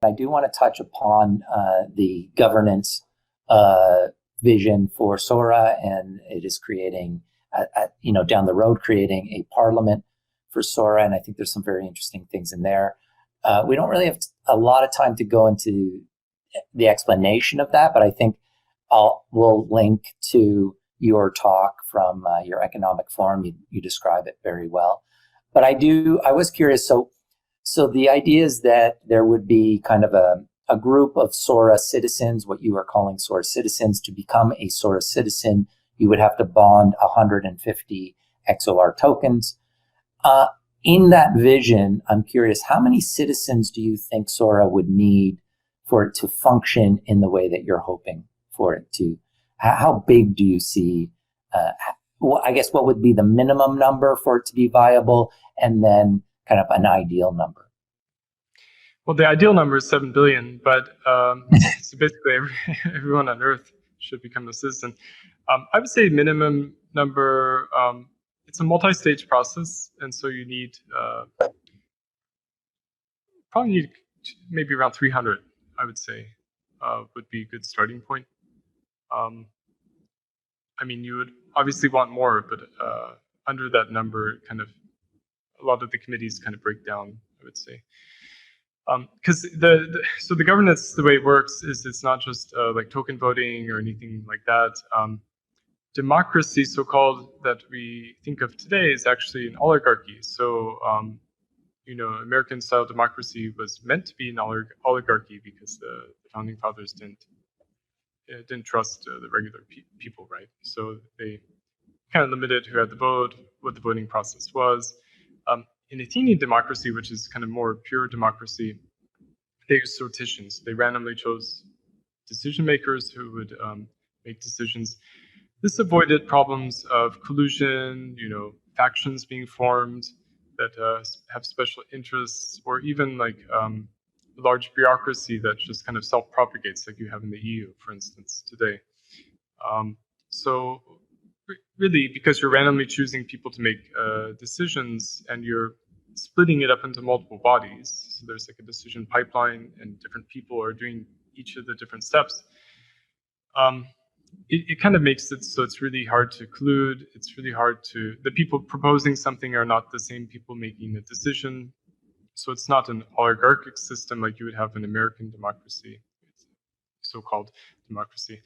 I do want to touch upon the governance vision for Sora, and it is creating, down the road, creating a parliament for Sora, and I think there's some very interesting things in there. We don't really have a lot of time to go into the explanation of that, but I think we'll link to your talk from your economic forum. You describe it very well. But I was curious, so the idea is that there would be kind of a group of Sora citizens, what you are calling Sora citizens. To become a Sora citizen, you would have to bond 150 XOR tokens. In that vision, I'm curious, how many citizens do you think Sora would need for it to function in the way that you're hoping for it to? How big do you see? I guess what would be the minimum number for it to be viable, and then kind of an ideal number? Well, the ideal number is 7 billion, but so basically everyone on Earth should become a citizen. I would say minimum number, it's a multi-stage process, and so you need, probably need maybe around 300, I would say, would be a good starting point. I mean, you would obviously want more, but under that number, kind of, a lot of the committees kind of break down, I would say. Because so the governance, the way it works is it's not just like token voting or anything like that. Democracy, so-called, that we think of today is actually an oligarchy. So, American-style democracy was meant to be an oligarchy because the founding fathers didn't trust the regular people, right? So they kind of limited who had the vote, what the voting process was. In Athenian democracy, which is kind of more pure democracy, they used sortitions. They randomly chose decision makers who would make decisions. This avoided problems of collusion, factions being formed that have special interests, or even like large bureaucracy that just kind of self-propagates, like you have in the EU, for instance, today. So really, because you're randomly choosing people to make decisions, and you're splitting it up into multiple bodies, so there's like a decision pipeline, and different people are doing each of the different steps. It kind of makes it so it's really hard to collude. It's really hard the people proposing something are not the same people making the decision. So it's not an oligarchic system like you would have in American democracy, so-called democracy.